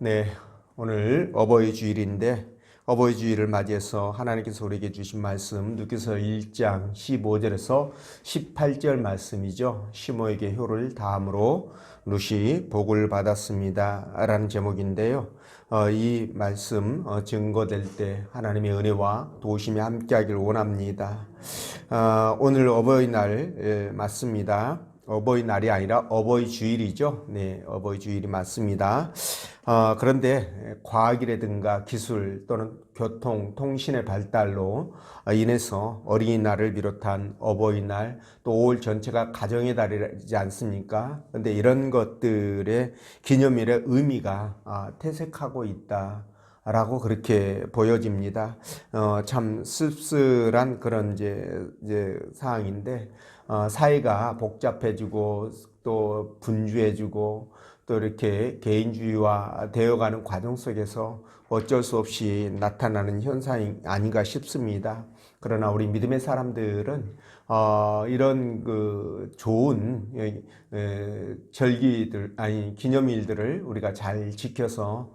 네, 오늘 어버이 주일인데 어버이 주일을 맞이해서 하나님께서 우리에게 주신 말씀 누가서 1장 15절에서 18절 말씀이죠. 시모에게 효를 다함으로 룻이 복을 받았습니다 라는 제목인데요. 이 말씀 증거될 때 하나님의 은혜와 도우심이 함께하길 원합니다. 오늘 어버이날 맞습니다. 어버이날이 아니라 어버이 주일이죠. 네, 어버이 주일이 맞습니다. 그런데 과학이라든가 기술 또는 교통, 통신의 발달로 인해서 어린이날을 비롯한 어버이날 또 5월 전체가 가정의 달이지 않습니까? 그런데 이런 것들의 기념일의 의미가 퇴색하고 있다. 라고 그렇게 보여집니다. 참 씁쓸한 그런 이제 상황인데, 사회가 복잡해지고 또 분주해지고 또 이렇게 개인주의화 되어가는 과정 속에서 어쩔 수 없이 나타나는 현상이 아닌가 싶습니다. 그러나 우리 믿음의 사람들은 이런 그 좋은 절기들 아니 기념일들을 우리가 잘 지켜서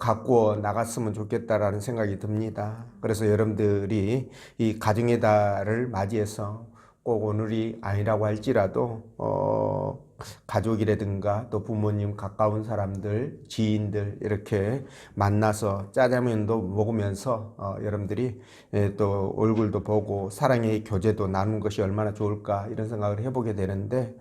갖고 나갔으면 좋겠다라는 생각이 듭니다. 그래서 여러분들이 이 가정의 달을 맞이해서 꼭 오늘이 아니라고 할지라도 가족이라든가 또 부모님 가까운 사람들 지인들 이렇게 만나서 짜장면도 먹으면서 여러분들이 또 얼굴도 보고 사랑의 교제도 나눈 것이 얼마나 좋을까 이런 생각을 해보게 되는데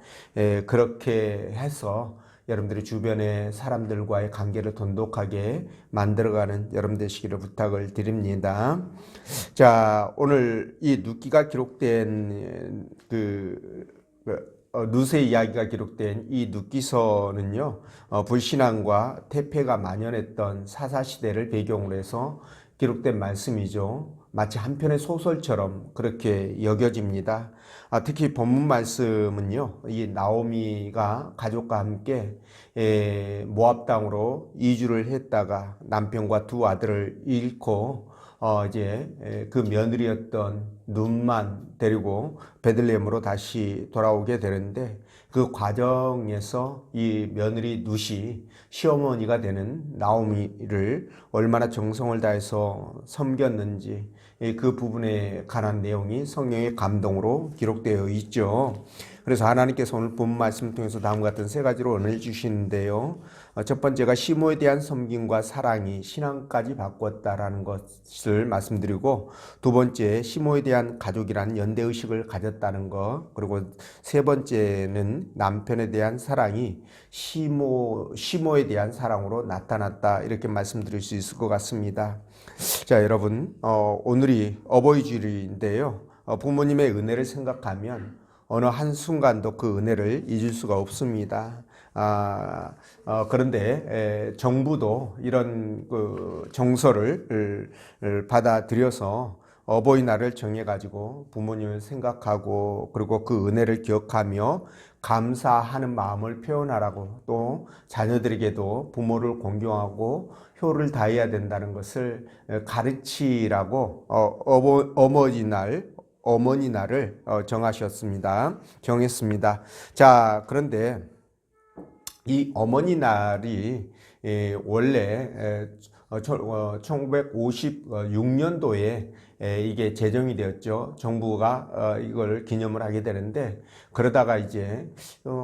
그렇게 해서 여러분들이 주변의 사람들과의 관계를 돈독하게 만들어가는 여러분 되시기를 부탁을 드립니다. 자, 오늘 이 룻기가 기록된 룻의 이야기가 기록된 이 룻기서는요, 불신앙과 태폐가 만연했던 사사시대를 배경으로 해서 기록된 말씀이죠. 마치 한 편의 소설처럼 그렇게 여겨집니다. 특히 본문 말씀은요, 이 나오미가 가족과 함께 모압 땅으로 이주를 했다가 남편과 두 아들을 잃고 이제 그 며느리였던 룻만 데리고 베들레헴으로 다시 돌아오게 되는데 그 과정에서 이 며느리 룻이 시어머니가 되는 나오미를 얼마나 정성을 다해서 섬겼는지 그 부분에 관한 내용이 성령의 감동으로 기록되어 있죠. 그래서 하나님께서 오늘 본 말씀을 통해서 다음과 같은 세 가지로 은혜를 주시는데요. 첫 번째가 시모에 대한 섬김과 사랑이 신앙까지 바꿨다라는 것을 말씀드리고, 두 번째 시모에 대한 가족이라는 연대의식을 가졌다는 것, 그리고 세 번째는 남편에 대한 사랑이 시모에 대한 사랑으로 나타났다, 이렇게 말씀드릴 수 있을 것 같습니다. 자, 여러분, 오늘이 어버이 주일인데요. 부모님의 은혜를 생각하면 어느 한순간도 그 은혜를 잊을 수가 없습니다. 그런데 정부도 이런 그 정서를 받아들여서 어버이날을 정해가지고 부모님을 생각하고 그리고 그 은혜를 기억하며 감사하는 마음을 표현하라고, 또 자녀들에게도 부모를 공경하고 효를 다해야 된다는 것을 가르치라고 어머니날을 정했습니다. 자, 그런데 이 어머니날이 원래 1956년도에 이게 제정이 되었죠. 정부가 이걸 기념을 하게 되는데, 그러다가 이제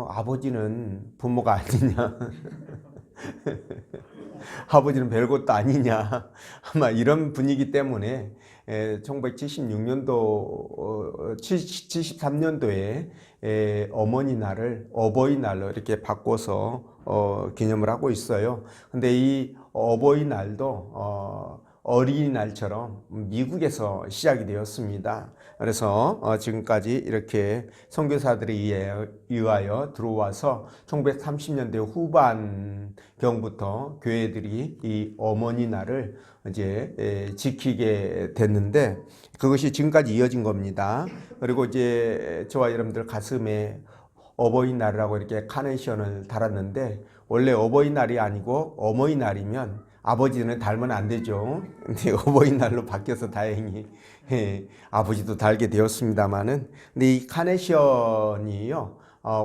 아버지는 부모가 아니냐 아버지는 별것도 아니냐 아마 이런 분위기 때문에 1976년도 73년도에 어머니날을 어버이날로 이렇게 바꿔서 기념을 하고 있어요. 근데 이 어버이날도 어린이날처럼 미국에서 시작이 되었습니다. 그래서 지금까지 이렇게 선교사들에 의하여 들어와서 1930년대 후반경부터 교회들이 이 어머니날을 이제 지키게 됐는데, 그것이 지금까지 이어진 겁니다. 그리고 이제 저와 여러분들 가슴에 어버이날이라고 이렇게 카네이션을 달았는데, 원래 어버이날이 아니고 어머니날이면 아버지는 달면 안 되죠. 근데 어버이날로 바뀌어서 다행히 아버지도 달게 되었습니다만은, 근데 이 카네이션이요,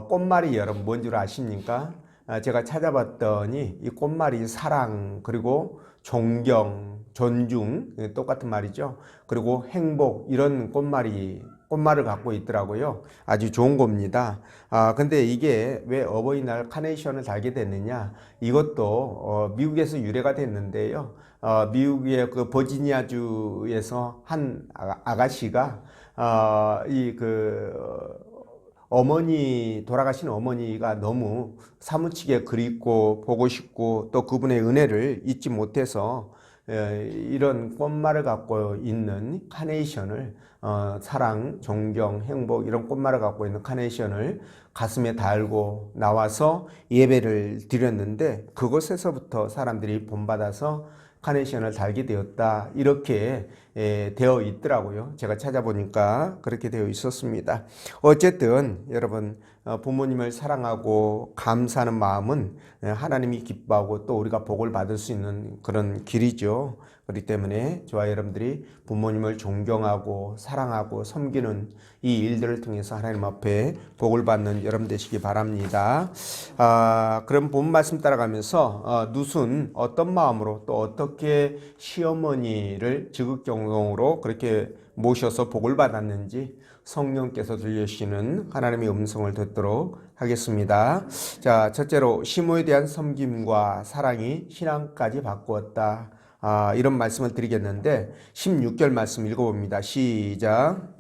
꽃말이 여러분 뭔 줄 아십니까? 제가 찾아봤더니 이 꽃말이 사랑, 그리고 존경, 존중, 똑같은 말이죠. 그리고 행복, 이런 꽃말을 갖고 있더라고요. 아주 좋은 겁니다. 근데 이게 왜 어버이날 카네이션을 달게 됐느냐? 이것도 미국에서 유래가 됐는데요. 미국의 그 버지니아주에서 한 아가씨가 돌아가신 어머니가 너무 사무치게 그립고 보고 싶고 또 그분의 은혜를 잊지 못해서 이런 꽃말을 갖고 있는 카네이션을 사랑, 존경, 행복, 이런 꽃말을 갖고 있는 카네이션을 가슴에 달고 나와서 예배를 드렸는데, 그곳에서부터 사람들이 본받아서 카네이션을 달게 되었다, 이렇게 되어 있더라고요. 제가 찾아보니까 그렇게 되어 있었습니다. 어쨌든 여러분, 부모님을 사랑하고 감사하는 마음은 하나님이 기뻐하고 또 우리가 복을 받을 수 있는 그런 길이죠. 그렇기 때문에 저와 여러분들이 부모님을 존경하고 사랑하고 섬기는 이 일들을 통해서 하나님 앞에 복을 받는 여러분 되시기 바랍니다. 그럼 본 말씀 따라가면서 누순 어떤 마음으로 또 어떻게 시어머니를 지극정성으로 그렇게 모셔서 복을 받았는지 성령께서 들려주시는 하나님의 음성을 듣도록 하겠습니다. 자, 첫째로 시모에 대한 섬김과 사랑이 신앙까지 바꾸었다. 이런 말씀을 드리겠는데 16절 말씀 읽어봅니다. 시작.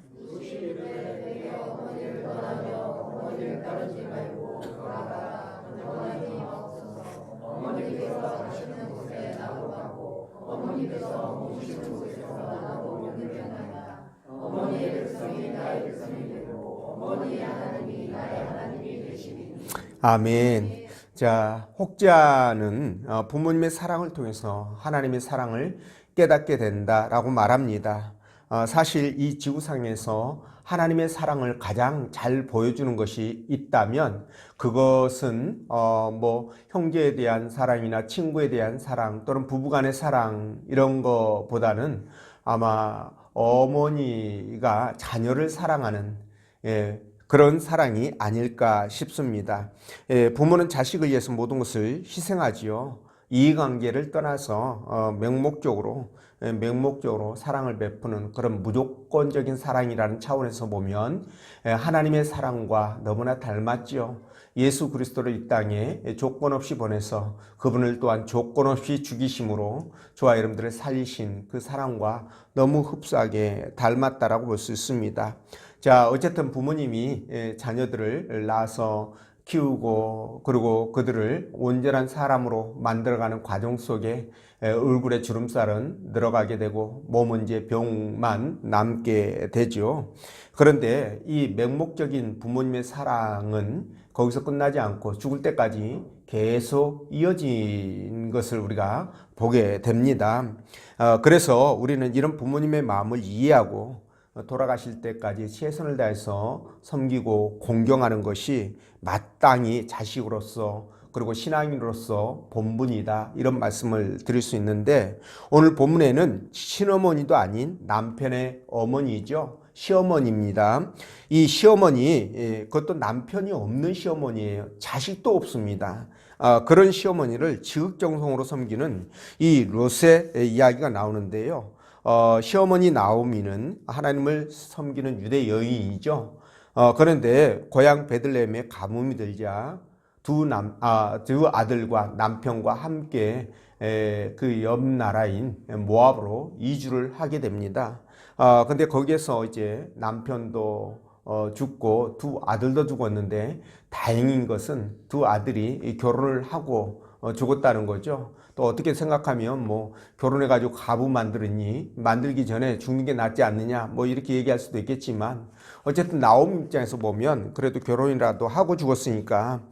아멘. 자, 혹자는 부모님의 사랑을 통해서 하나님의 사랑을 깨닫게 된다라고 말합니다. 사실 이 지구상에서 하나님의 사랑을 가장 잘 보여주는 것이 있다면 그것은 형제에 대한 사랑이나 친구에 대한 사랑 또는 부부간의 사랑, 이런 거보다는 아마 어머니가 자녀를 사랑하는 그런 사랑이 아닐까 싶습니다. 부모는 자식을 위해서 모든 것을 희생하지요. 이해관계를 떠나서 맹목적으로 사랑을 베푸는 그런 무조건적인 사랑이라는 차원에서 보면 하나님의 사랑과 너무나 닮았지요. 예수 그리스도를 이 땅에 조건 없이 보내서 그분을 또한 조건 없이 죽이심으로 저와 여러분들을 살리신 그 사랑과 너무 흡사하게 닮았다라고 볼 수 있습니다. 자, 어쨌든 부모님이 자녀들을 낳아서 키우고 그리고 그들을 온전한 사람으로 만들어가는 과정 속에 얼굴에 주름살은 늘어가게 되고 몸은 이제 병만 남게 되죠. 그런데 이 맹목적인 부모님의 사랑은 거기서 끝나지 않고 죽을 때까지 계속 이어진 것을 우리가 보게 됩니다. 그래서 우리는 이런 부모님의 마음을 이해하고 돌아가실 때까지 최선을 다해서 섬기고 공경하는 것이 마땅히 자식으로서 그리고 신앙인으로서 본분이다, 이런 말씀을 드릴 수 있는데, 오늘 본문에는 친어머니도 아닌 남편의 어머니죠. 시어머니입니다. 이 시어머니, 그것도 남편이 없는 시어머니예요. 자식도 없습니다. 그런 시어머니를 지극정성으로 섬기는 이 롯의 이야기가 나오는데요. 시어머니 나오미는 하나님을 섬기는 유대 여인이죠. 그런데 고향 베들레헴에 가뭄이 들자 두 아들과 남편과 함께 그 옆 나라인 모압으로 이주를 하게 됩니다. 근데 거기에서 이제 남편도 죽고 두 아들도 죽었는데, 다행인 것은 두 아들이 결혼을 하고 죽었다는 거죠. 또 어떻게 생각하면 결혼해가지고 가부 만들기 전에 죽는 게 낫지 않느냐, 이렇게 얘기할 수도 있겠지만, 어쨌든 나옴 입장에서 보면 그래도 결혼이라도 하고 죽었으니까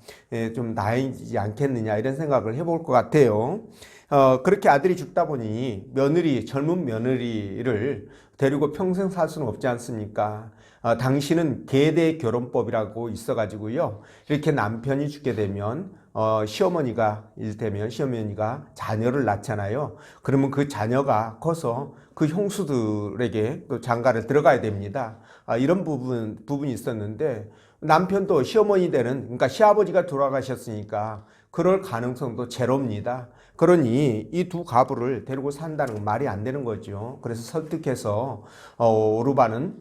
좀 나아지지 않겠느냐, 이런 생각을 해볼 것 같아요. 그렇게 아들이 죽다 보니 젊은 며느리를 데리고 평생 살 수는 없지 않습니까? 당시는 계대 결혼법이라고 있어가지고요. 이렇게 남편이 죽게 되면 이를테면 시어머니가 자녀를 낳잖아요. 그러면 그 자녀가 커서 그 형수들에게 또 장가를 들어가야 됩니다. 이런 부분이 있었는데, 남편도 시어머니 되는, 그러니까 시아버지가 돌아가셨으니까 그럴 가능성도 제로입니다. 그러니 이 두 가부를 데리고 산다는 건 말이 안 되는 거죠. 그래서 설득해서 오르반은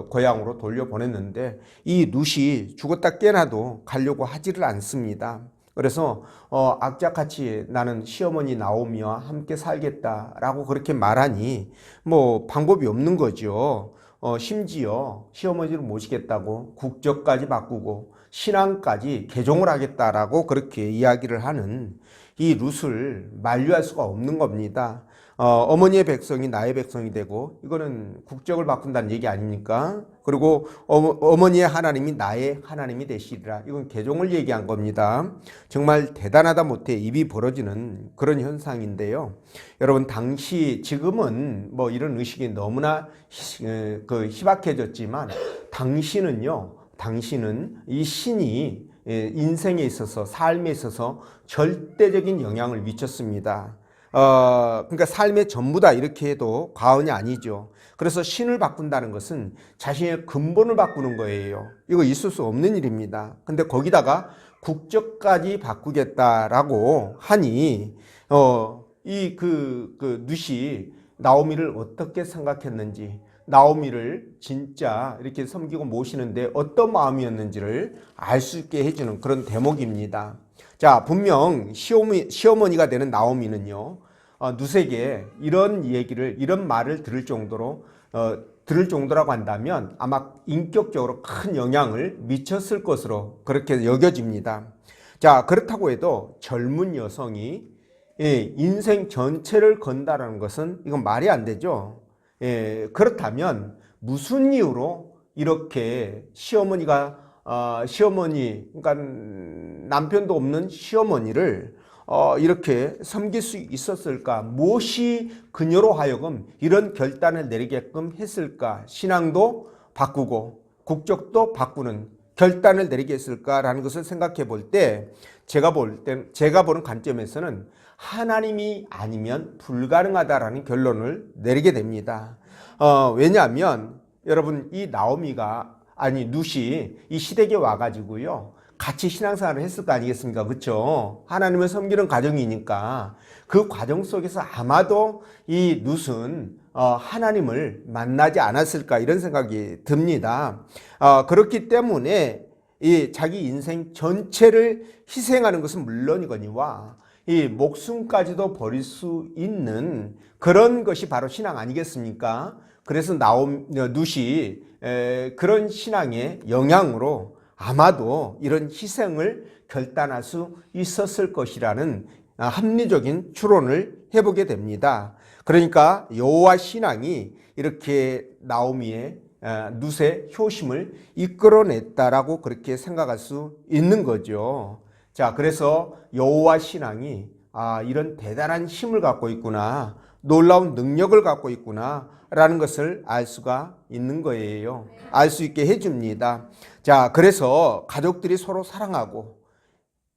고향으로 돌려보냈는데 이 룻이 죽었다 깨나도 가려고 하지를 않습니다. 그래서 악착같이 나는 시어머니 나오미와 함께 살겠다라고 그렇게 말하니 뭐 방법이 없는 거죠. 심지어 시어머니를 모시겠다고 국적까지 바꾸고 신앙까지 개종을 하겠다라고 그렇게 이야기를 하는 이 룻을 만류할 수가 없는 겁니다. 어머니의 백성이 나의 백성이 되고 이거는 국적을 바꾼다는 얘기 아닙니까? 그리고 어머니의 하나님이 나의 하나님이 되시리라. 이건 개종을 얘기한 겁니다. 정말 대단하다 못해 입이 벌어지는 그런 현상인데요. 여러분 지금은 뭐 이런 의식이 너무나 희박해졌지만 당신은 이 신이 인생에 있어서 삶에 있어서 절대적인 영향을 미쳤습니다. 그러니까 삶의 전부다 이렇게 해도 과언이 아니죠. 그래서 신을 바꾼다는 것은 자신의 근본을 바꾸는 거예요. 이거 있을 수 없는 일입니다. 근데 거기다가 국적까지 바꾸겠다라고 하니 룻이 나오미를 어떻게 생각했는지, 나오미를 진짜 이렇게 섬기고 모시는데 어떤 마음이었는지를 알 수 있게 해주는 그런 대목입니다. 자, 분명 시어머니가 되는 나오미는요, 룻에게 이런 말을 들을 정도라고 한다면 아마 인격적으로 큰 영향을 미쳤을 것으로 그렇게 여겨집니다. 자, 그렇다고 해도 젊은 여성이 인생 전체를 건다라는 것은 이건 말이 안 되죠. 그렇다면 무슨 이유로 이렇게 그러니까 남편도 없는 시어머니를 이렇게 섬길 수 있었을까? 무엇이 그녀로 하여금 이런 결단을 내리게끔 했을까? 신앙도 바꾸고 국적도 바꾸는 결단을 내리게 했을까라는 것을 생각해 볼 때 제가 보는 관점에서는 하나님이 아니면 불가능하다라는 결론을 내리게 됩니다. 왜냐하면 여러분 이 룻이 이 시댁에 와가지고요 같이 신앙생활을 했을 거 아니겠습니까? 그렇죠? 하나님을 섬기는 과정이니까 그 과정 속에서 아마도 이 룻은 하나님을 만나지 않았을까 이런 생각이 듭니다. 그렇기 때문에 이 자기 인생 전체를 희생하는 것은 물론이거니와 이 목숨까지도 버릴 수 있는 그런 것이 바로 신앙 아니겠습니까? 그래서 룻이 그런 신앙의 영향으로 아마도 이런 희생을 결단할 수 있었을 것이라는 합리적인 추론을 해보게 됩니다. 그러니까 여호와 신앙이 이렇게 룻의 효심을 이끌어냈다라고 그렇게 생각할 수 있는 거죠. 자, 그래서 여호와 신앙이 이런 대단한 힘을 갖고 있구나, 놀라운 능력을 갖고 있구나 라는 것을 알 수가 있는 거예요. 알 수 있게 해줍니다. 자, 그래서 가족들이 서로 사랑하고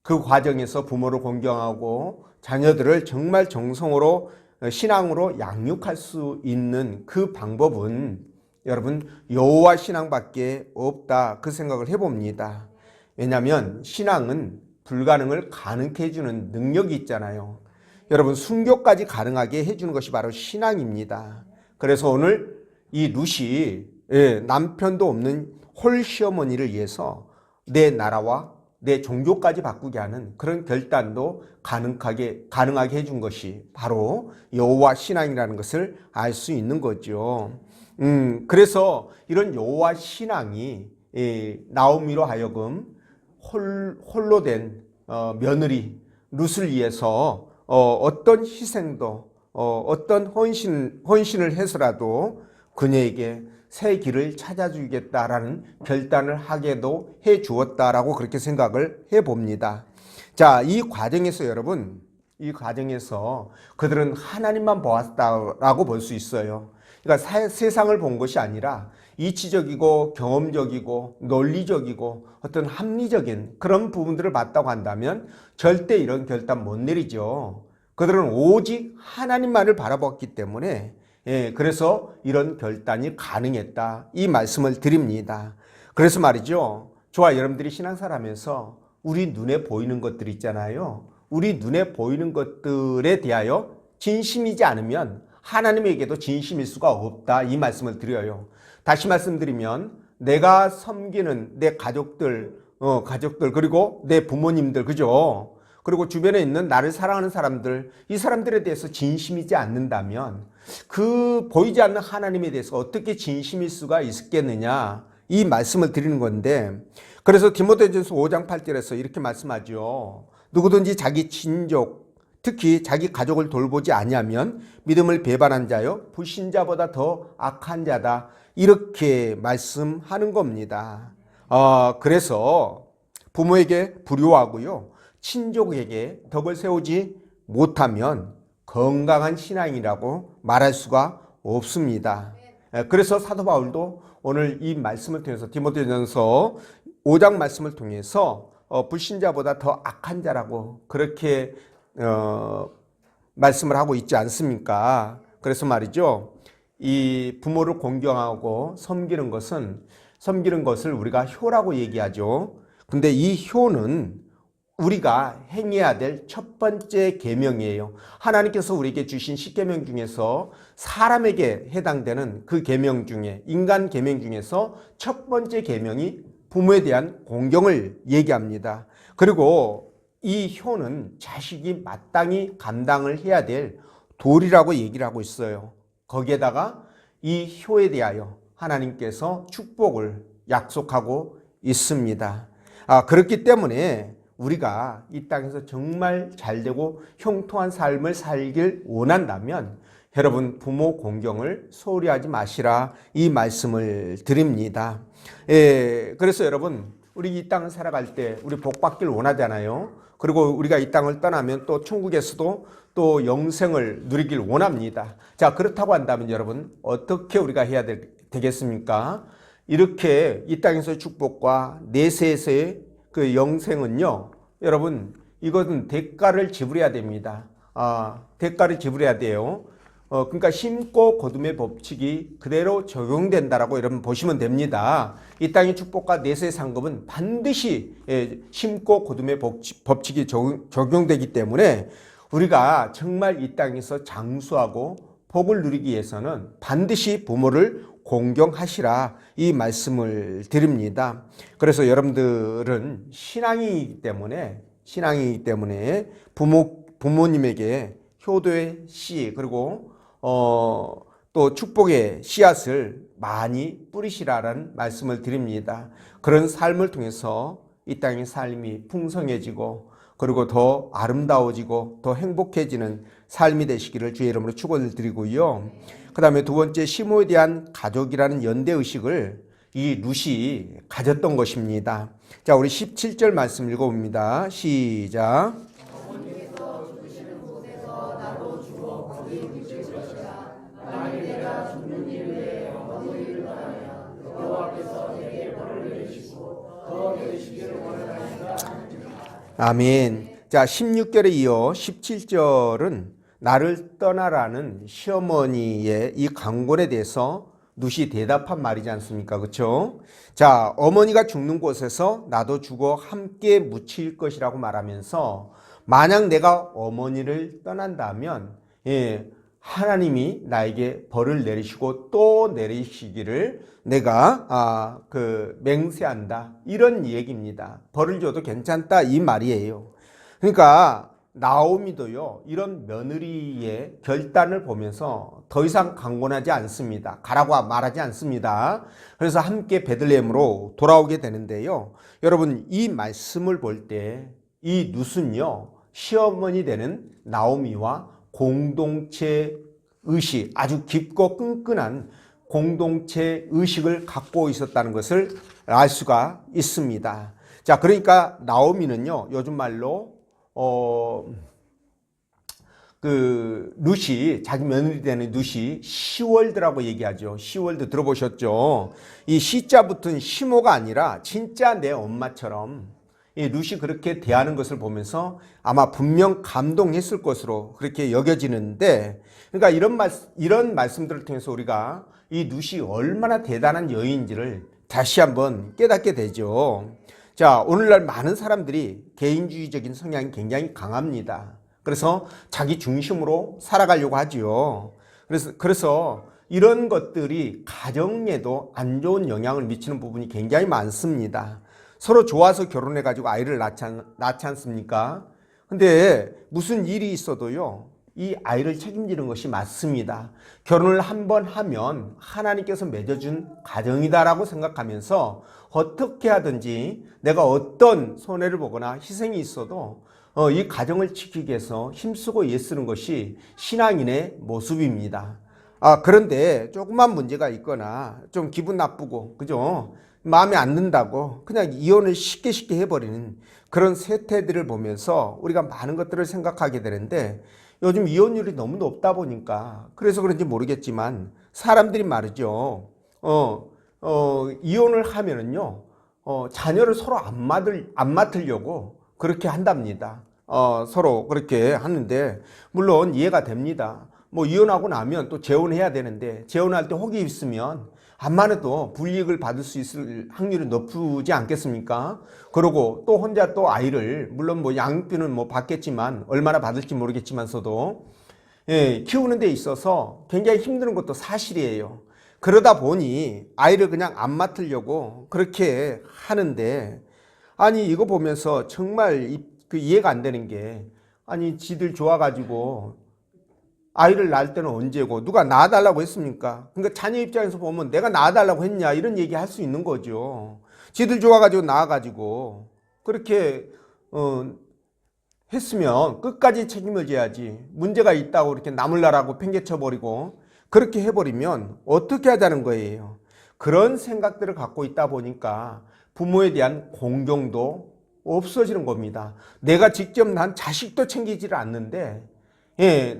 그 과정에서 부모를 존경하고 자녀들을 정말 정성으로 신앙으로 양육할 수 있는 그 방법은 여러분 여호와 신앙밖에 없다 그 생각을 해봅니다. 왜냐하면 신앙은 불가능을 가능케 해주는 능력이 있잖아요. 여러분 순교까지 가능하게 해주는 것이 바로 신앙입니다. 그래서 오늘 이 룻이 남편도 없는 홀 시어머니를 위해서 내 나라와 내 종교까지 바꾸게 하는 그런 결단도 가능하게 해준 것이 바로 여호와 신앙이라는 것을 알 수 있는 거죠. 그래서 이런 여호와 신앙이 나오미로 하여금 홀로 된 며느리 룻을 위해서 어떤 희생도 어떤 헌신을 해서라도 그녀에게 새 길을 찾아주겠다라는 결단을 하게도 해 주었다라고 그렇게 생각을 해 봅니다. 자, 이 과정에서 그들은 하나님만 보았다라고 볼 수 있어요. 그러니까 세상을 본 것이 아니라 이치적이고 경험적이고 논리적이고 어떤 합리적인 그런 부분들을 봤다고 한다면 절대 이런 결단 못 내리죠. 그들은 오직 하나님만을 바라봤기 때문에 그래서 이런 결단이 가능했다 이 말씀을 드립니다. 그래서 말이죠, 저와 여러분들이 신앙생활하면서 우리 눈에 보이는 것들 있잖아요. 우리 눈에 보이는 것들에 대하여 진심이지 않으면 하나님에게도 진심일 수가 없다, 이 말씀을 드려요. 다시 말씀드리면 내가 섬기는 내 가족들 그리고 내 부모님들, 그죠? 그리고 주변에 있는 나를 사랑하는 사람들, 이 사람들에 대해서 진심이지 않는다면 그 보이지 않는 하나님에 대해서 어떻게 진심일 수가 있겠느냐, 이 말씀을 드리는 건데, 그래서 디모데전서 5장 8절에서 이렇게 말씀하죠. 누구든지 자기 친족, 특히 자기 가족을 돌보지 아니하면 믿음을 배반한 자요 불신자보다 더 악한 자다, 이렇게 말씀하는 겁니다. 그래서 부모에게 불효하고요, 친족에게 덕을 세우지 못하면 건강한 신앙이라고 말할 수가 없습니다. 그래서 사도 바울도 오늘 이 말씀을 통해서 디모데전서 5장 말씀을 통해서 불신자보다 더 악한 자라고 그렇게 말씀을 하고 있지 않습니까? 그래서 말이죠, 이 부모를 공경하고 섬기는 것을 우리가 효라고 얘기하죠. 근데 이 효는 우리가 행해야 될 첫 번째 계명이에요. 하나님께서 우리에게 주신 10계명 중에서 사람에게 해당되는 그 계명 중에, 인간 계명 중에서 첫 번째 계명이 부모에 대한 공경을 얘기합니다. 그리고 이 효는 자식이 마땅히 감당을 해야 될 도리라고 얘기를 하고 있어요. 거기에다가 이 효에 대하여 하나님께서 축복을 약속하고 있습니다. 그렇기 때문에 우리가 이 땅에서 정말 잘되고 형통한 삶을 살길 원한다면 여러분, 부모 공경을 소홀히 하지 마시라, 이 말씀을 드립니다. 그래서 여러분, 우리 이 땅을 살아갈 때 우리 복 받길 원하잖아요. 그리고 우리가 이 땅을 떠나면 또 천국에서도 또 영생을 누리길 원합니다. 자, 그렇다고 한다면 여러분, 어떻게 우리가 해야 되겠습니까? 이렇게 이 땅에서의 축복과 내세에서의 그 영생은요, 여러분, 이것은 대가를 지불해야 됩니다. 대가를 지불해야 돼요. 그러니까 심고 거둠의 법칙이 그대로 적용된다라고 여러분 보시면 됩니다. 이 땅의 축복과 내세의 상급은 반드시 심고 거둠의 법칙이 적용되기 때문에 우리가 정말 이 땅에서 장수하고 복을 누리기 위해서는 반드시 부모를 공경하시라, 이 말씀을 드립니다. 그래서 여러분들은 신앙이기 때문에 부모님에게 효도의 씨, 그리고 또 축복의 씨앗을 많이 뿌리시라는 말씀을 드립니다. 그런 삶을 통해서 이 땅의 삶이 풍성해지고 그리고 더 아름다워지고 더 행복해지는 삶이 되시기를 주의 이름으로 축원을 드리고요. 그 다음에 두 번째, 시모에 대한 가족이라는 연대의식을 이 룻이 가졌던 것입니다. 자, 우리 17절 말씀 읽어봅니다. 시작. 아멘. 자, 16절에 이어 17절은 나를 떠나라는 시어머니의 이 강권에 대해서 룻이 대답한 말이지 않습니까? 그렇죠? 자, 어머니가 죽는 곳에서 나도 죽어 함께 묻힐 것이라고 말하면서, 만약 내가 어머니를 떠난다면 하나님이 나에게 벌을 내리시고 또 내리시기를 내가 맹세한다, 이런 얘기입니다. 벌을 줘도 괜찮다, 이 말이에요. 그러니까 나오미도요, 이런 며느리의 결단을 보면서 더 이상 강권하지 않습니다. 가라고 말하지 않습니다. 그래서 함께 베들레헴으로 돌아오게 되는데요. 여러분, 이 말씀을 볼 때 이 룻은요, 시어머니 되는 나오미와 공동체 의식, 아주 깊고 끈끈한 공동체 의식을 갖고 있었다는 것을 알 수가 있습니다. 자, 그러니까 나오미는요, 요즘 말로 룻이, 자기 며느리 되는 룻이 시월드라고 얘기하죠. 시월드 들어보셨죠? 이 시자 붙은 시모가 아니라 진짜 내 엄마처럼 이 룻이 그렇게 대하는 것을 보면서 아마 분명 감동했을 것으로 그렇게 여겨지는데, 그러니까 이런 말씀들을 통해서 우리가 이 룻이 얼마나 대단한 여인인지를 다시 한번 깨닫게 되죠. 자, 오늘날 많은 사람들이 개인주의적인 성향이 굉장히 강합니다. 그래서 자기 중심으로 살아가려고 하지요. 그래서 이런 것들이 가정에도 안 좋은 영향을 미치는 부분이 굉장히 많습니다. 서로 좋아서 결혼해가지고 아이를 낳지 않습니까? 근데 무슨 일이 있어도요, 이 아이를 책임지는 것이 맞습니다. 결혼을 한 번 하면 하나님께서 맺어준 가정이다라고 생각하면서 어떻게 하든지 내가 어떤 손해를 보거나 희생이 있어도 이 가정을 지키기 위해서 힘쓰고 애쓰는 것이 신앙인의 모습입니다. 그런데 조그만 문제가 있거나 좀 기분 나쁘고, 그죠? 마음에 안 든다고 그냥 이혼을 쉽게 해버리는 그런 세태들을 보면서 우리가 많은 것들을 생각하게 되는데, 요즘 이혼율이 너무 높다 보니까 그래서 그런지 모르겠지만 사람들이 말이죠. 이혼을 하면은요, 자녀를 서로 안 맡으려고 그렇게 한답니다. 서로 그렇게 하는데, 물론 이해가 됩니다. 뭐 이혼하고 나면 또 재혼해야 되는데, 재혼할 때 혹이 있으면 암만 해도 불이익을 받을 수 있을 확률이 높지 않겠습니까? 그리고 또 혼자 또 아이를, 물론 뭐 양육비는 뭐 받겠지만 얼마나 받을지 모르겠지만서도 키우는 데 있어서 굉장히 힘든 것도 사실이에요. 그러다 보니 아이를 그냥 안 맡으려고 그렇게 하는데, 아니 이거 보면서 정말 이해가 안 되는 게, 아니 지들 좋아가지고 아이를 낳을 때는 언제고 누가 낳아달라고 했습니까? 그러니까 자녀 입장에서 보면 내가 낳아달라고 했냐 이런 얘기 할 수 있는 거죠. 지들 좋아가지고 낳아가지고 그렇게 했으면 끝까지 책임을 져야지, 문제가 있다고 이렇게 남을 나라고 팽개쳐버리고 그렇게 해버리면 어떻게 하자는 거예요. 그런 생각들을 갖고 있다 보니까 부모에 대한 공경도 없어지는 겁니다. 내가 직접 난 자식도 챙기지를 않는데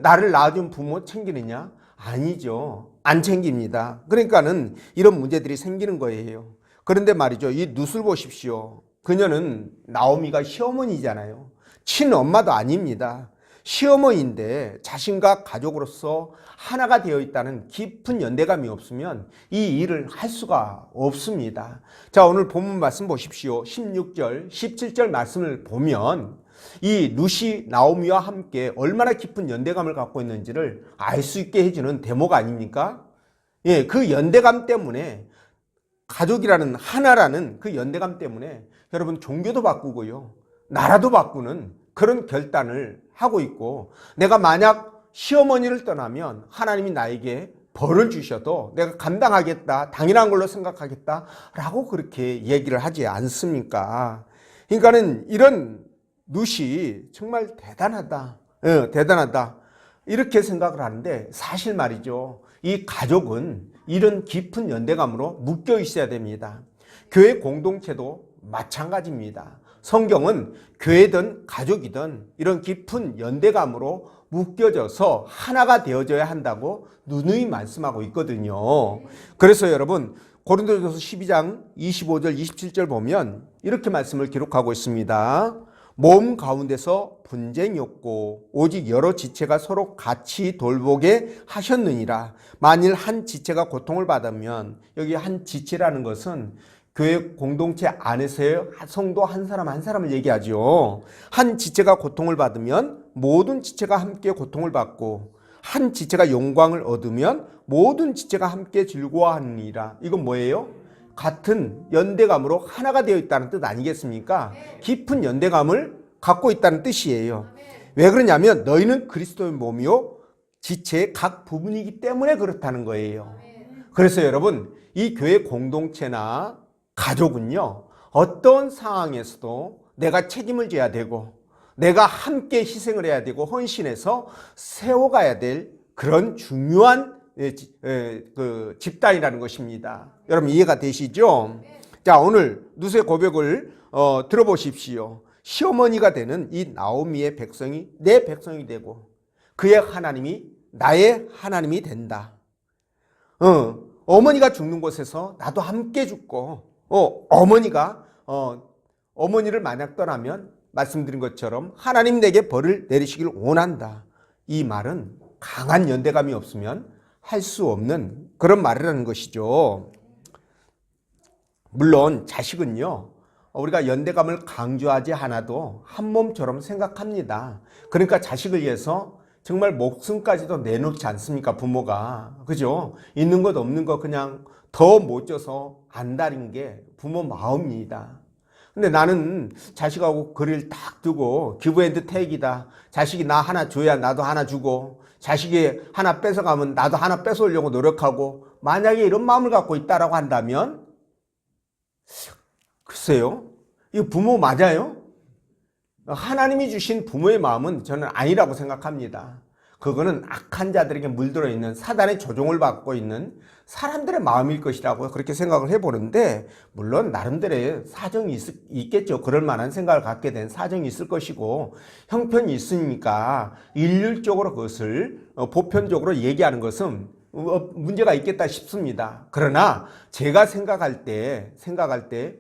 나를 낳아준 부모 챙기느냐? 아니죠. 안 챙깁니다. 그러니까는 이런 문제들이 생기는 거예요. 그런데 말이죠, 이 룻을 보십시오. 그녀는 나오미가 시어머니잖아요. 친엄마도 아닙니다. 시어머니인데 자신과 가족으로서 하나가 되어 있다는 깊은 연대감이 없으면 이 일을 할 수가 없습니다. 자, 오늘 본문 말씀 보십시오. 16절, 17절 말씀을 보면 이 룻이 나오미와 함께 얼마나 깊은 연대감을 갖고 있는지를 알 수 있게 해주는 대목 아닙니까? 그 연대감 때문에, 가족이라는 하나라는 그 연대감 때문에 여러분 종교도 바꾸고요, 나라도 바꾸는 그런 결단을 하고 있고, 내가 만약 시어머니를 떠나면 하나님이 나에게 벌을 주셔도 내가 감당하겠다, 당연한 걸로 생각하겠다라고 그렇게 얘기를 하지 않습니까? 그러니까는 이런 룻이 정말 대단하다, 대단하다 이렇게 생각을 하는데, 사실 말이죠, 이 가족은 이런 깊은 연대감으로 묶여 있어야 됩니다. 교회 공동체도 마찬가지입니다. 성경은 교회든 가족이든 이런 깊은 연대감으로 묶여져서 하나가 되어져야 한다고 누누이 말씀하고 있거든요. 그래서 여러분, 고린도전서 12장 25절 27절 보면 이렇게 말씀을 기록하고 있습니다. 몸 가운데서 분쟁이 없고 오직 여러 지체가 서로 같이 돌보게 하셨느니라. 만일 한 지체가 고통을 받으면, 여기 한 지체라는 것은 교회 공동체 안에서의 성도 한 사람 한 사람을 얘기하죠. 한 지체가 고통을 받으면 모든 지체가 함께 고통을 받고, 한 지체가 영광을 얻으면 모든 지체가 함께 즐거워하느니라. 이건 뭐예요? 같은 연대감으로 하나가 되어 있다는 뜻 아니겠습니까? 깊은 연대감을 갖고 있다는 뜻이에요. 왜 그러냐면 너희는 그리스도의 몸이요 지체의 각 부분이기 때문에 그렇다는 거예요. 그래서 여러분, 이 교회 공동체나 가족은요, 어떤 상황에서도 내가 책임을 져야 되고 내가 함께 희생을 해야 되고 헌신해서 세워가야 될 그런 중요한 그 집단이라는 것입니다. 여러분 이해가 되시죠? 자, 오늘 룻의 고백을 들어보십시오. 시어머니가 되는 이 나오미의 백성이 내 백성이 되고 그의 하나님이 나의 하나님이 된다. 어머니가 죽는 곳에서 나도 함께 죽고, 어머니를 만약 떠나면 말씀드린 것처럼 하나님 내게 벌을 내리시길 원한다. 이 말은 강한 연대감이 없으면 할 수 없는 그런 말이라는 것이죠. 물론 자식은요, 우리가 연대감을 강조하지 않아도 한 몸처럼 생각합니다. 그러니까 자식을 위해서 정말 목숨까지도 내놓지 않습니까? 부모가. 그죠? 있는 것 없는 것 그냥 더 못 줘서 안달인 게 부모 마음입니다. 근데 나는 자식하고 거리를 딱 두고 기브 앤드 테이크이다. 자식이 나 하나 줘야 나도 하나 주고, 자식이 하나 뺏어가면 나도 하나 뺏어오려고 노력하고, 만약에 이런 마음을 갖고 있다라고 한다면 글쎄요, 이거 부모 맞아요? 하나님이 주신 부모의 마음은 저는 아니라고 생각합니다. 그거는 악한 자들에게 물들어 있는 사단의 조종을 받고 있는 사람들의 마음일 것이라고 그렇게 생각을 해보는데, 물론 나름대로의 사정이 있겠죠. 그럴 만한 생각을 갖게 된 사정이 있을 것이고 형편이 있으니까 일률적으로 그것을 보편적으로 얘기하는 것은 문제가 있겠다 싶습니다. 그러나 제가 생각할 때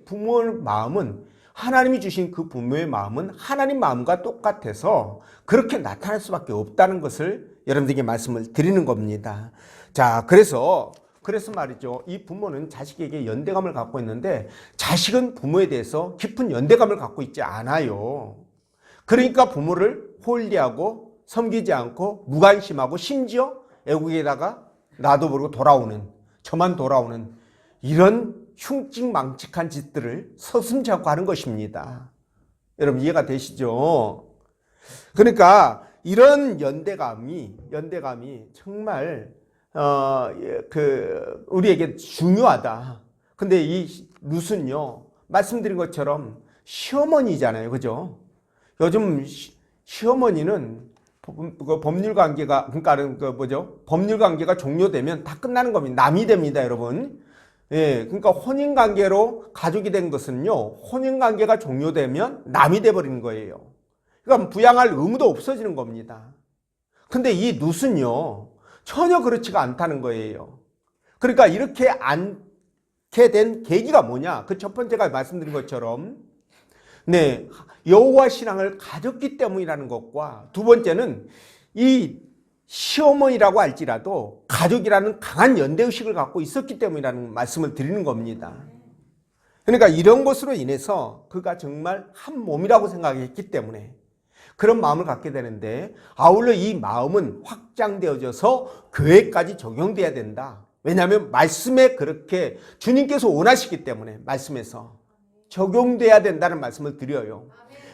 부모의 마음은, 하나님이 주신 그 부모의 마음은 하나님 마음과 똑같아서 그렇게 나타날 수밖에 없다는 것을 여러분들에게 말씀을 드리는 겁니다. 자, 그래서 말이죠. 이 부모는 자식에게 연대감을 갖고 있는데 자식은 부모에 대해서 깊은 연대감을 갖고 있지 않아요. 그러니까 부모를 홀리하고 섬기지 않고 무관심하고 심지어 애국에다가 나도 모르고 돌아오는, 저만 돌아오는 이런 흉측망측한 짓들을 서슴지 않고 하는 것입니다. 여러분 이해가 되시죠? 그러니까 이런 연대감이 정말 우리에게 중요하다. 근데 이 룻은요, 말씀드린 것처럼 시어머니잖아요, 그죠? 요즘 시어머니는 법률 관계가, 그러니까 법률 관계가 종료되면 다 끝나는 겁니다. 남이 됩니다, 여러분. 예, 그러니까 혼인 관계로 가족이 된 것은요, 혼인 관계가 종료되면 남이 돼 버리는 거예요. 그러니까 부양할 의무도 없어지는 겁니다. 근데 이 룻은요, 전혀 그렇지가 않다는 거예요. 그러니까 이렇게 않게 된 계기가 뭐냐? 그 첫 번째가 말씀드린 것처럼, 네, 여호와 신앙을 가졌기 때문이라는 것과, 두 번째는 이 시어머니라고 할지라도 가족이라는 강한 연대의식을 갖고 있었기 때문이라는 말씀을 드리는 겁니다. 그러니까 이런 것으로 인해서 그가 정말 한 몸이라고 생각했기 때문에 그런 마음을 갖게 되는데, 아울러 이 마음은 확장되어져서 교회까지 적용돼야 된다. 왜냐하면 말씀에 그렇게 주님께서 원하시기 때문에 말씀에서 적용돼야 된다는 말씀을 드려요.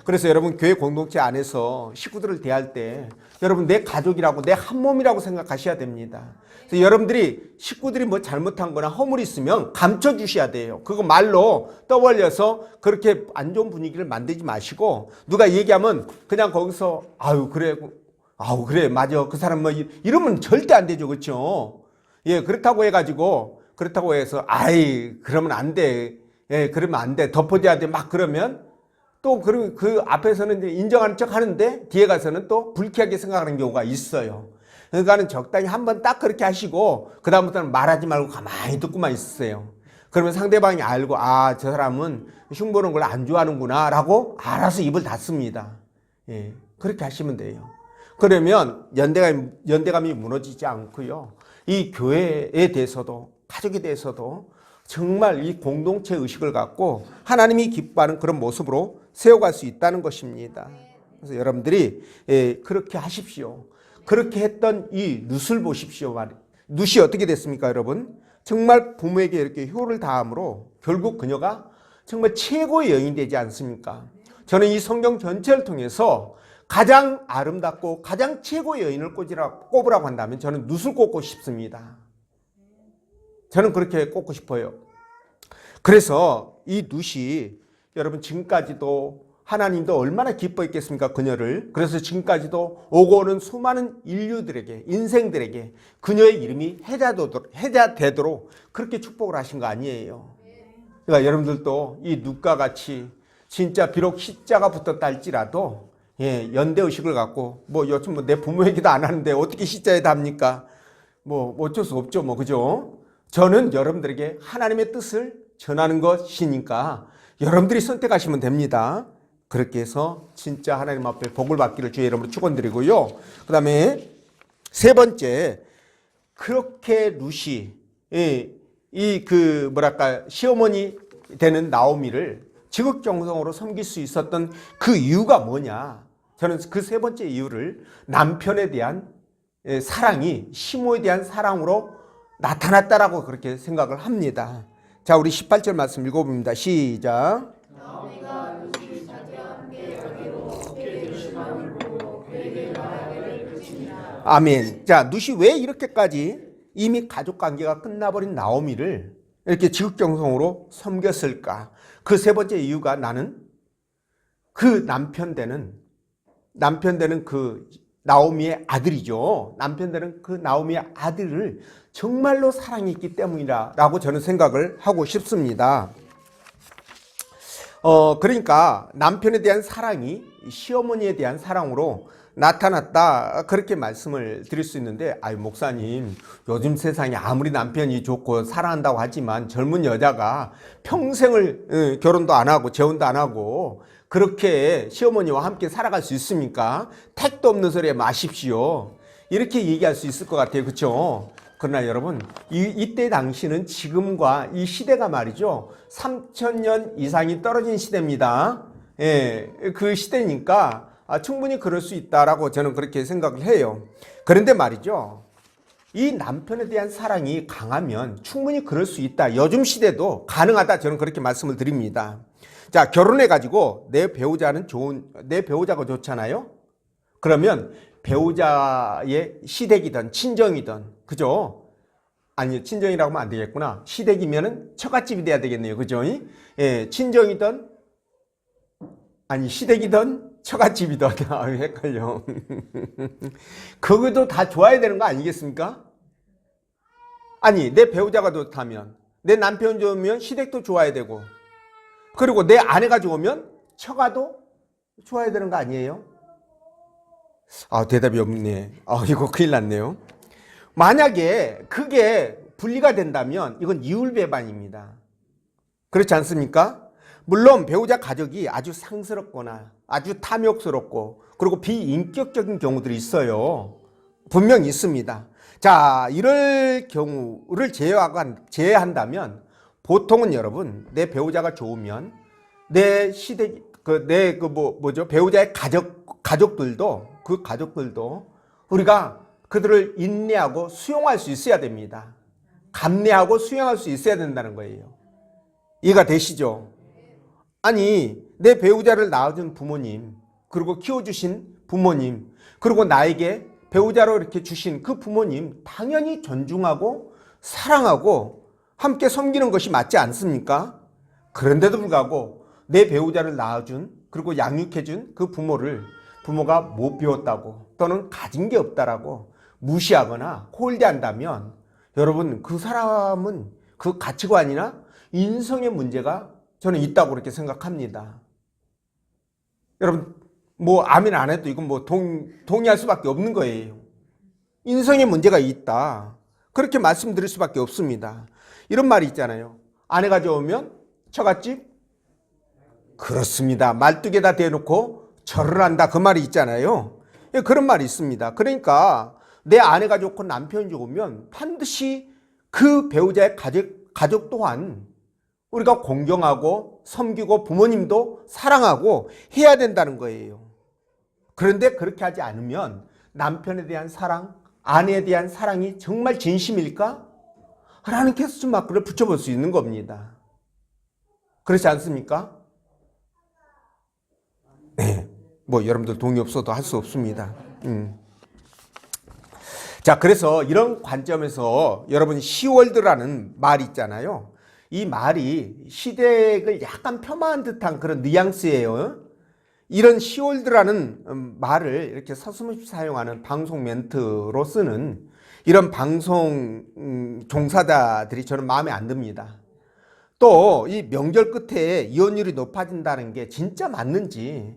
그래서 여러분 교회 공동체 안에서 식구들을 대할 때 여러분 내 가족이라고, 내 한 몸이라고 생각하셔야 됩니다. 그래서 여러분들이 식구들이 뭐 잘못한 거나 허물이 있으면 감춰 주셔야 돼요. 그거 말로 떠벌려서 그렇게 안 좋은 분위기를 만들지 마시고, 누가 얘기하면 그냥 거기서 아유 그래 맞아 그 사람 뭐 이러면 절대 안 되죠. 그렇죠? 예, 그렇다고 해서 아이 그러면 안 돼. 예, 그러면 안 돼. 덮어줘야 돼. 막 그러면 또 그 앞에서는 이제 인정하는 척 하는데 뒤에 가서는 또 불쾌하게 생각하는 경우가 있어요. 그러니까는 적당히 한번 딱 그렇게 하시고 그다음부터는 말하지 말고 가만히 듣고만 있으세요. 그러면 상대방이 알고 아, 저 사람은 흉보는 걸 안 좋아하는구나 라고 알아서 입을 닫습니다. 예, 그렇게 하시면 돼요. 그러면 연대감이 무너지지 않고요. 이 교회에 대해서도 가족에 대해서도 정말 이 공동체 의식을 갖고 하나님이 기뻐하는 그런 모습으로 세워갈 수 있다는 것입니다. 그래서 여러분들이 그렇게 하십시오. 그렇게 했던 이 룻을 보십시오. 룻이 어떻게 됐습니까, 여러분? 정말 부모에게 이렇게 효를 다함으로 결국 그녀가 정말 최고의 여인이 되지 않습니까? 저는 이 성경 전체를 통해서 가장 아름답고 가장 최고의 여인을 꼽으라고 한다면 저는 룻을 꼽고 싶습니다. 저는 그렇게 꼽고 싶어요. 그래서 이 룻이 여러분 지금까지도 하나님도 얼마나 기뻐했겠습니까, 그녀를. 그래서 지금까지도 오고 오는 수많은 인류들에게, 인생들에게 그녀의 이름이 해자되도록 그렇게 축복을 하신 거 아니에요. 그러니까 여러분들도 이 룻과 같이 진짜 비록 시자가 붙었다 할지라도 연대의식을 갖고, 뭐 요즘 뭐 내 부모 얘기도 안 하는데 어떻게 시자에다 합니까? 뭐 어쩔 수 없죠, 뭐 그죠? 저는 여러분들에게 하나님의 뜻을 전하는 것이니까 여러분들이 선택하시면 됩니다. 그렇게 해서 진짜 하나님 앞에 복을 받기를 주의 이름으로 축원드리고요. 그 다음에 세 번째, 그렇게 룻이 시어머니 되는 나오미를 지극정성으로 섬길 수 있었던 그 이유가 뭐냐? 저는 그 세 번째 이유를 남편에 대한 사랑이 시모에 대한 사랑으로 나타났다라고 그렇게 생각을 합니다. 자, 우리 18절 말씀 읽어봅니다. 시작. 아멘. 자, 룻이 왜 이렇게까지 이미 가족 관계가 끝나버린 나오미를 이렇게 지극정성으로 섬겼을까? 그 세 번째 이유가 나는 그 남편 되는 그 나오미의 아들이죠. 남편 되는 그 나오미의 아들을 정말로 사랑했기 때문이라고 저는 생각을 하고 싶습니다. 그러니까 남편에 대한 사랑이 시어머니에 대한 사랑으로 나타났다, 그렇게 말씀을 드릴 수 있는데, 아유 목사님, 요즘 세상에 아무리 남편이 좋고 사랑한다고 하지만 젊은 여자가 평생을 결혼도 안 하고 재혼도 안 하고 그렇게 시어머니와 함께 살아갈 수 있습니까? 택도 없는 소리 마십시오. 이렇게 얘기할 수 있을 것 같아요. 그렇죠? 그러나 여러분, 이때 당시는 지금과 이 시대가 말이죠, 3000년 이상이 떨어진 시대입니다. 예, 그 시대니까 충분히 그럴 수 있다라고 저는 그렇게 생각을 해요. 그런데 말이죠, 이 남편에 대한 사랑이 강하면 충분히 그럴 수 있다. 요즘 시대도 가능하다. 저는 그렇게 말씀을 드립니다. 자, 결혼해가지고 내 배우자가 좋잖아요. 그러면 배우자의 시댁이든 친정이든, 그죠? 아니, 친정이라고 하면 안 되겠구나. 시댁이면은 처갓집이 돼야 되겠네요. 그죠? 예, 친정이든, 아니, 시댁이든 처갓집이든. 헷갈려. 그것도 다 좋아야 되는 거 아니겠습니까? 아니, 내 배우자가 좋다면, 내 남편 좋으면 시댁도 좋아야 되고, 그리고 내 아내가 좋으면 처가도 좋아야 되는 거 아니에요? 대답이 없네. 이거 큰일 났네요. 만약에 그게 분리가 된다면 이건 이율배반입니다. 그렇지 않습니까? 물론 배우자 가족이 아주 상스럽거나 아주 탐욕스럽고 그리고 비인격적인 경우들이 있어요. 분명히 있습니다. 자, 이럴 경우를 제외한다면 보통은 여러분, 내 배우자가 좋으면 내 시댁, 배우자의 가족들도 우리가 그들을 인내하고 수용할 수 있어야 됩니다. 감내하고 수용할 수 있어야 된다는 거예요. 이해가 되시죠? 아니, 내 배우자를 낳아준 부모님, 그리고 키워주신 부모님, 그리고 나에게 배우자로 이렇게 주신 그 부모님, 당연히 존중하고 사랑하고 함께 섬기는 것이 맞지 않습니까? 그런데도 불구하고 내 배우자를 낳아준, 그리고 양육해준 그 부모가 못 배웠다고 또는 가진 게 없다라고 무시하거나 홀대한다면 여러분, 그 사람은 그 가치관이나 인성의 문제가 저는 있다고 그렇게 생각합니다. 여러분, 아멘 안 해도 이건 동의할 수밖에 없는 거예요. 인성의 문제가 있다, 그렇게 말씀드릴 수밖에 없습니다. 이런 말이 있잖아요. 아내가 좋으면 처갓집? 그렇습니다. 말뚝에다 대놓고 절을 한다, 그 말이 있잖아요. 그런 말이 있습니다. 그러니까 내 아내가 좋고 남편이 좋으면 반드시 그 배우자의 가족 또한 우리가 공경하고 섬기고 부모님도 사랑하고 해야 된다는 거예요. 그런데 그렇게 하지 않으면 남편에 대한 사랑, 아내에 대한 사랑이 정말 진심일까? 라는 퀘스천 마크를 붙여볼 수 있는 겁니다. 그렇지 않습니까? 네, 여러분들 동의 없어도 할 수 없습니다. 자, 그래서 이런 관점에서 여러분, 시월드라는 말이 있잖아요. 이 말이 시댁을 약간 폄하한 듯한 그런 뉘앙스예요. 이런 시월드라는 말을 이렇게 서슴없이 사용하는 방송 멘트로 쓰는 이런 방송 종사자들이 저는 마음에 안 듭니다. 또 이 명절 끝에 이혼율이 높아진다는 게 진짜 맞는지,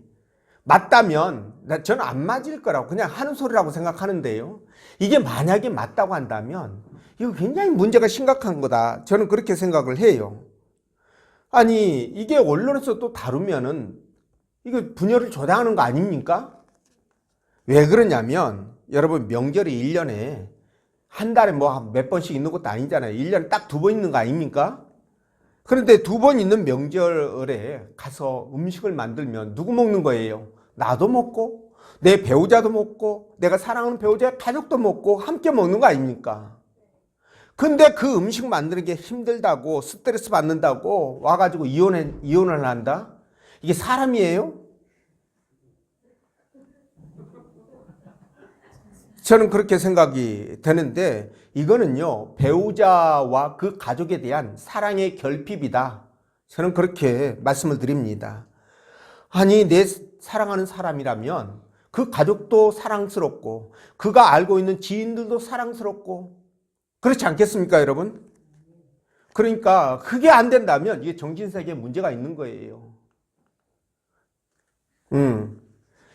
맞다면 저는 안 맞을 거라고 그냥 하는 소리라고 생각하는데요. 이게 만약에 맞다고 한다면 이거 굉장히 문제가 심각한 거다, 저는 그렇게 생각을 해요. 아니, 이게 언론에서 또 다루면은 이거 분열을 조장하는 거 아닙니까? 왜 그러냐면 여러분, 명절이 1년에 한 달에 몇 번씩 있는 것도 아니잖아요. 1년에 딱 2번 있는 거 아닙니까? 그런데 두 번 있는 명절에 가서 음식을 만들면 누구 먹는 거예요? 나도 먹고 내 배우자도 먹고 내가 사랑하는 배우자의 가족도 먹고 함께 먹는 거 아닙니까? 근데 그 음식 만드는 게 힘들다고 스트레스 받는다고 와가지고 이혼을 한다? 이게 사람이에요? 저는 그렇게 생각이 되는데 이거는요 배우자와 그 가족에 대한 사랑의 결핍이다. 저는 그렇게 말씀을 드립니다. 아니 내 사랑하는 사람이라면 그 가족도 사랑스럽고 그가 알고 있는 지인들도 사랑스럽고 그렇지 않겠습니까 여러분? 그러니까 그게 안 된다면 이게 정신세계에 문제가 있는 거예요.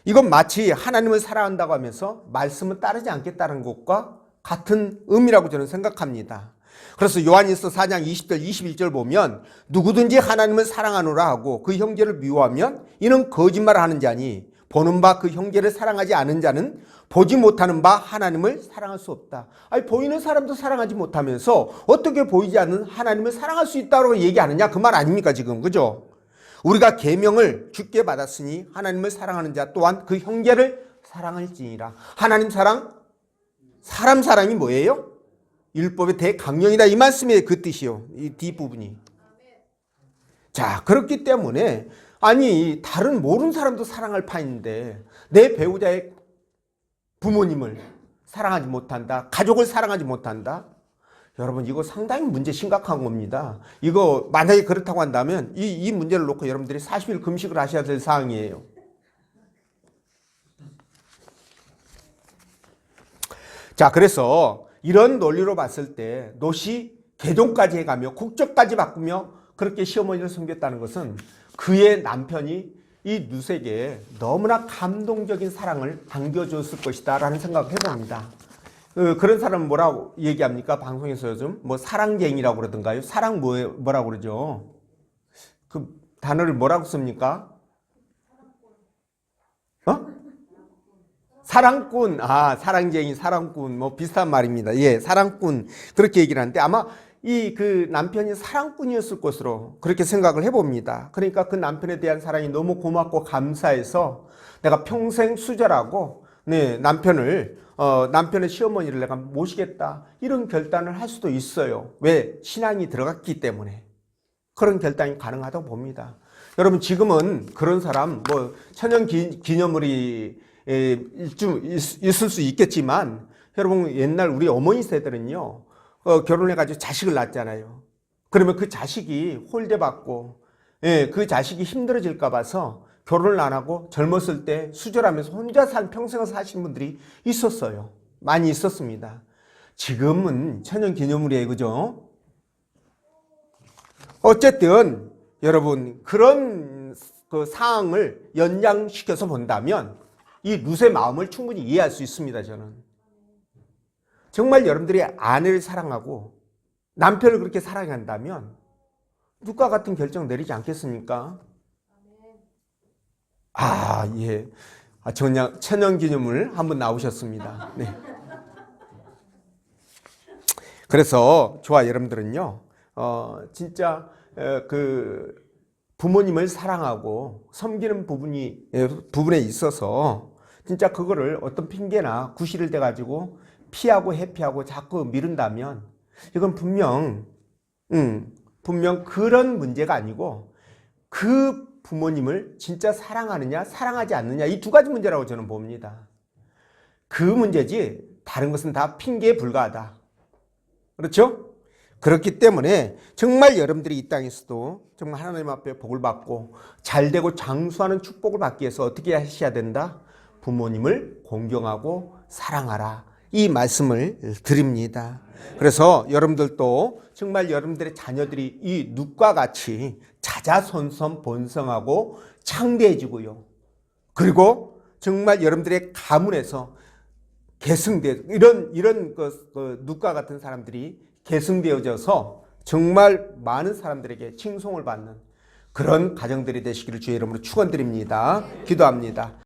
이건 마치 하나님을 사랑한다고 하면서 말씀을 따르지 않겠다는 것과 같은 의미라고 저는 생각합니다. 그래서 요한일서 4장 20절 21절 보면 누구든지 하나님을 사랑하노라 하고 그 형제를 미워하면 이는 거짓말을 하는 자니 보는 바 그 형제를 사랑하지 않은 자는 보지 못하는 바 하나님을 사랑할 수 없다. 아니 보이는 사람도 사랑하지 못하면서 어떻게 보이지 않는 하나님을 사랑할 수 있다고 얘기하느냐 그 말 아닙니까 지금 그죠? 우리가 계명을 주께 받았으니 하나님을 사랑하는 자 또한 그 형제를 사랑할지니라. 하나님 사랑, 사람 사랑이 뭐예요? 율법의 대강령이다 이 말씀의 그 뜻이요. 이 뒷부분이. 자 그렇기 때문에 아니 다른 모르는 사람도 사랑할 판인데 내 배우자의 부모님을 사랑하지 못한다. 가족을 사랑하지 못한다. 여러분 이거 상당히 문제 심각한 겁니다. 이거 만약에 그렇다고 한다면 이 문제를 놓고 여러분들이 40일 금식을 하셔야 될 사항이에요. 자 그래서 이런 논리로 봤을 때 노시 개종까지 해가며 국적까지 바꾸며 그렇게 시어머니를 섬겼다는 것은 그의 남편이 이 룻에게 너무나 감동적인 사랑을 안겨줬을 것이다 라는 생각을 해봅니다. 그런 사람은 뭐라고 얘기합니까? 방송에서 요즘 뭐 사랑쟁이라고 그러던가요? 사랑 뭐라고 그러죠? 그 단어를 뭐라고 씁니까? 사랑꾼. 아, 사랑쟁이, 사랑꾼 뭐 비슷한 말입니다. 예, 사랑꾼 그렇게 얘기를 하는데 아마 이 그 남편이 사랑꾼이었을 것으로 그렇게 생각을 해봅니다. 그러니까 그 남편에 대한 사랑이 너무 고맙고 감사해서 내가 평생 수절하고 네, 남편의 시어머니를 내가 모시겠다 이런 결단을 할 수도 있어요. 왜? 신앙이 들어갔기 때문에 그런 결단이 가능하다고 봅니다. 여러분 지금은 그런 사람 뭐 천연 기념물이 좀 있을 수 있겠지만 여러분 옛날 우리 어머니 세대는요 결혼해가지고 자식을 낳잖아요. 그러면 그 자식이 홀대받고 그 자식이 힘들어질까 봐서 결혼을 안 하고 젊었을 때 수절하면서 혼자 평생을 사신 분들이 있었어요. 많이 있었습니다. 지금은 천연기념물이에요. 그죠? 어쨌든 여러분 그런 그 사항을 연장시켜서 본다면 이 룻의 마음을 충분히 이해할 수 있습니다. 저는 정말 여러분들이 아내를 사랑하고 남편을 그렇게 사랑한다면 룻과 같은 결정 내리지 않겠습니까? 아, 예. 천연기념물 한번 나오셨습니다. 네. 그래서 저와 여러분들은요, 진짜 그 부모님을 사랑하고 섬기는 부분에 있어서 진짜 그거를 어떤 핑계나 구실을 대가지고 피하고 회피하고 자꾸 미룬다면 이건 분명 그런 문제가 아니고 그 부모님을 진짜 사랑하느냐 사랑하지 않느냐 이 두 가지 문제라고 저는 봅니다. 그 문제지 다른 것은 다 핑계에 불과하다. 그렇죠? 그렇기 때문에 정말 여러분들이 이 땅에서도 정말 하나님 앞에 복을 받고 잘되고 장수하는 축복을 받기 위해서 어떻게 하셔야 된다? 부모님을 공경하고 사랑하라. 이 말씀을 드립니다. 그래서 여러분들도 정말 여러분들의 자녀들이 이 룻과 같이 자자손손 번성하고 창대해지고요. 그리고 정말 여러분들의 가문에서 이런 룻과 같은 사람들이 계승되어져서 정말 많은 사람들에게 칭송을 받는 그런 가정들이 되시기를 주의 이름으로 축원드립니다. 기도합니다.